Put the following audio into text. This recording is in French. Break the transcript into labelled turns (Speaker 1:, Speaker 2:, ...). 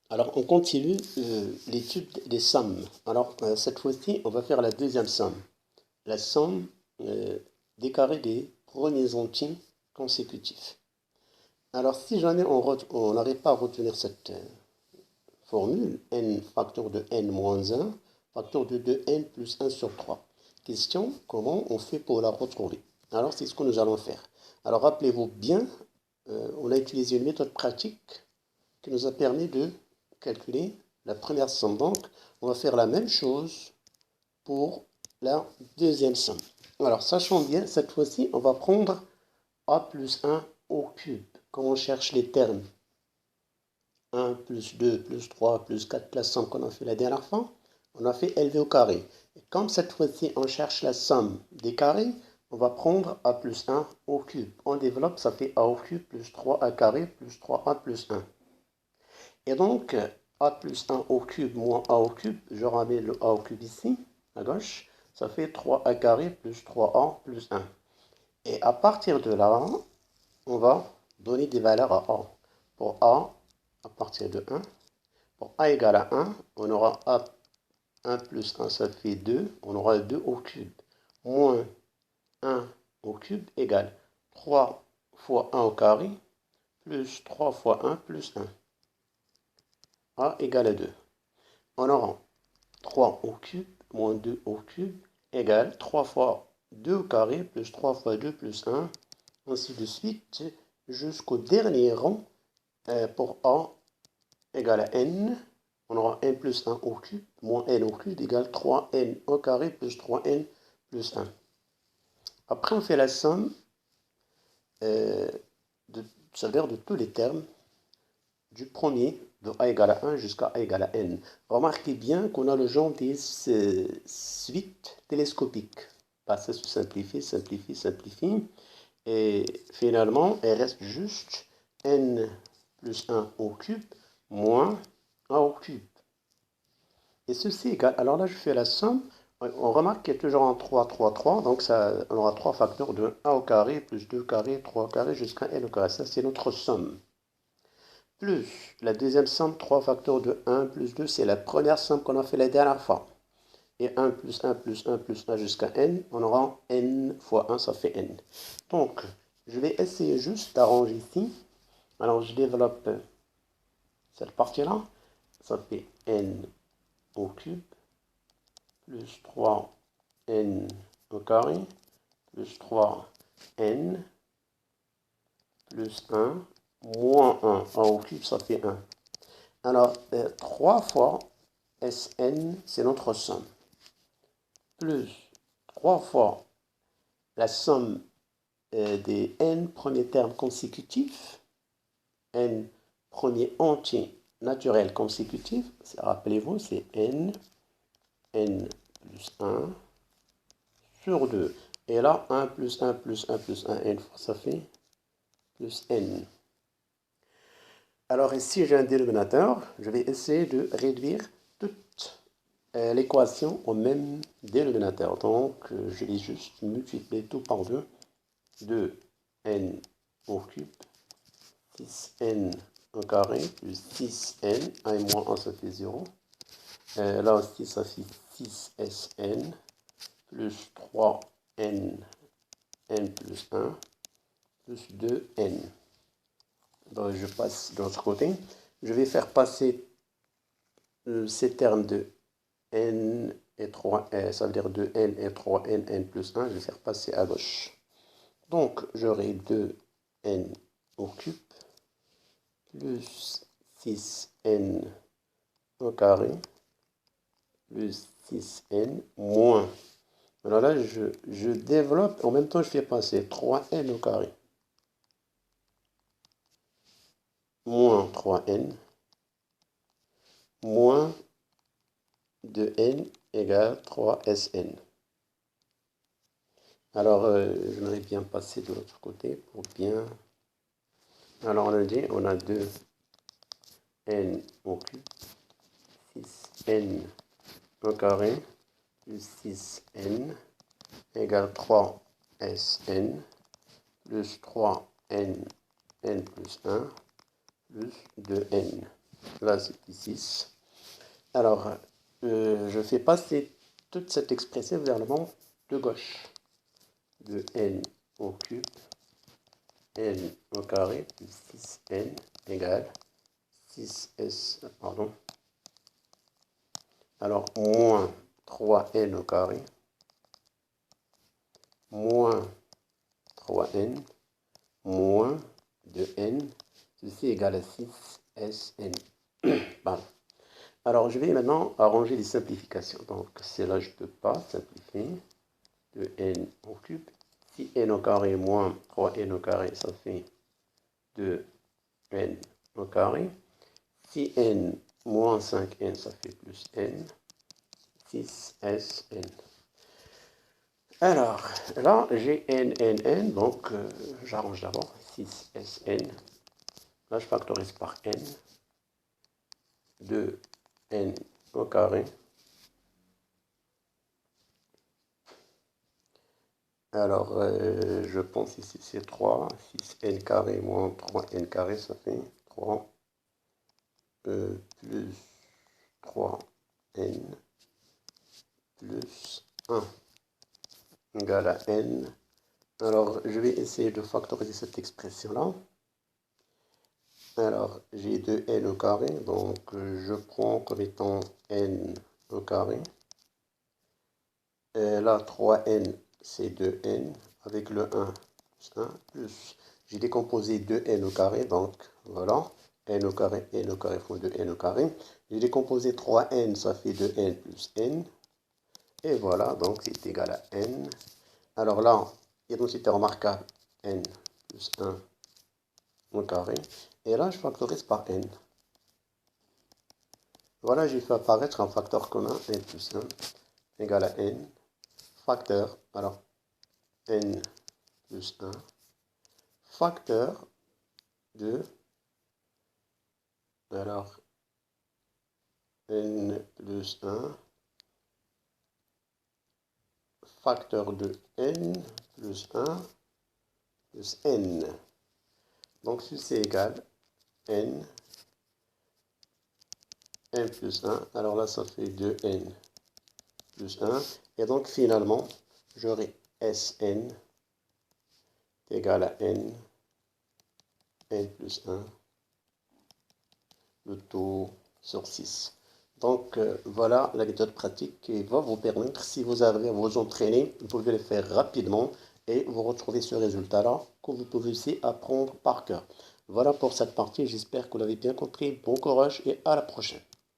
Speaker 1: Alors, on continue l'étude des sommes. Alors, cette fois-ci, on va faire la deuxième somme. La somme des carrés des premiers entiers consécutifs. Alors, si jamais on n'arrive pas à retenir cette formule, n facteur de n moins 1, facteur de 2n plus 1 sur 3. Question, comment on fait pour la retrouver? Alors, c'est ce que nous allons faire. Alors, rappelez-vous bien, on a utilisé une méthode pratique qui nous a permis de calculer la première somme. Donc, on va faire la même chose pour la deuxième somme. Alors, sachant bien, cette fois-ci, on va prendre a plus 1 au cube. Quand on cherche les termes 1 plus 2 plus 3 plus 4, la somme qu'on a fait la dernière fois, on a fait élevé au carré. Et comme cette fois-ci, on cherche la somme des carrés, on va prendre a plus 1 au cube. On développe, ça fait a au cube plus 3a carré plus 3a plus 1. Et donc, a plus 1 au cube moins a au cube, je ramène le a au cube ici, à gauche, ça fait 3a carré plus 3a plus 1. Et à partir de là, on va donner des valeurs à a. Pour a, à partir de 1, pour a égale à 1, on aura a 1 plus 1, ça fait 2, on aura 2 au cube, moins 1 au cube égale 3 fois 1 au carré, plus 3 fois 1 plus 1. A égale à 2. On aura 3 au cube moins 2 au cube égale 3 fois 2 au carré plus 3 fois 2 plus 1, ainsi de suite, jusqu'au dernier rang pour a égale à n. On aura n plus 1 au cube moins n au cube égale 3n au carré plus 3n plus 1. Après, on fait la somme ça veut dire de tous les termes du premier de a égale à 1 jusqu'à a égale à n. Remarquez bien qu'on a le genre des suites télescopiques. Ça se simplifie, simplifie, simplifie. Et finalement, il reste juste n plus 1 au cube moins 1 au cube. Et ceci égale, alors là je fais la somme, on remarque qu'il y a toujours un 3, 3, 3, donc ça, on aura 3 facteurs de 1 au carré plus 2 carré, 3 carré jusqu'à n au carré. Ça c'est notre somme. Plus la deuxième somme, 3 facteurs de 1 plus 2, c'est la première somme qu'on a fait la dernière fois. Et 1 plus 1 plus 1 plus 1 jusqu'à n, on aura n fois 1, ça fait n. Donc, je vais essayer juste d'arranger ici. Alors, je développe cette partie-là. Ça fait n au cube plus 3n au carré plus 3n plus 1 moins 1. 1 au cube, ça fait 1. Alors, 3 fois Sn, c'est notre somme. Plus 3 fois la somme des n premiers termes consécutifs, n premiers entiers naturels consécutifs, rappelez-vous, c'est n plus 1 sur 2. Et là, 1 plus 1 plus 1 plus 1, n, ça fait plus n. Alors ici, j'ai un dénominateur. Je vais essayer de réduire toute l'équation au même dénominateur. Donc, je vais juste multiplier tout par 2. 2n au cube, 6n au carré, plus 6n, 1 et moins 1, ça fait 0. Là aussi, ça fait 6sn, plus 3n, n plus 1, plus 2n. Donc, je passe de l'autre côté. Je vais faire passer ces termes de n et 3, ça veut dire 2n et 3n, n plus 1, je vais faire passer à gauche. Donc, j'aurai 2n au cube plus 6n au carré plus 6n moins. Alors là, je développe, en même temps, je fais passer 3n au carré moins 3n moins 2n égale 3sn. Alors, je vais bien passer de l'autre côté pour bien... Alors, on a dit, on a 2n au cube, 6n au carré, plus 6n égale 3sn, plus 3n, n plus 1, plus 2n. Là, c'était 6. Alors, je fais passer toute cette expression vers le banc de gauche. De n au cube, n au carré, plus 6n égale 6s, pardon. Alors, moins 3n au carré, moins 3n, moins 2n, ceci égale à 6sn. Pardon. Alors, je vais maintenant arranger les simplifications. Donc, celle-là, je ne peux pas simplifier. De n au cube. Si n au carré moins 3n au carré, ça fait 2n au carré. Si n moins 5n, ça fait plus n. 6sn. Alors, là, j'ai n, donc j'arrange d'abord 6sn. Là, je factorise par n. 2n au carré. Alors, je pense ici c'est 3. 6n carré moins 3n carré, ça fait 3 plus 3n plus 1 égale à n. Alors, je vais essayer de factoriser cette expression-là. Alors, j'ai 2n au carré, donc je prends comme étant n au carré. Et là, 3n, c'est 2n, avec le 1, plus 1, plus, j'ai décomposé 2n au carré, donc voilà, n au carré font 2n au carré. J'ai décomposé 3n, ça fait 2n plus n. Et voilà, donc c'est égal à n. Alors là, identité remarquable, n plus 1 au carré. Et là, je factorise par n. Voilà, j'ai fait apparaître un facteur commun, n plus 1 égale à n. Facteur, alors n plus 1, facteur de, alors n plus 1, facteur de n plus 1 plus n. Donc ceci est égal n plus 1. Alors là, ça fait 2n plus 1. Et donc finalement, j'aurai Sn égal à n plus 1, le tout sur 6. Donc voilà la méthode pratique qui va vous permettre, si vous avez à vous entraîner, vous pouvez le faire rapidement et vous retrouvez ce résultat-là que vous pouvez aussi apprendre par cœur. Voilà pour cette partie, j'espère que vous l'avez bien compris. Bon courage et à la prochaine.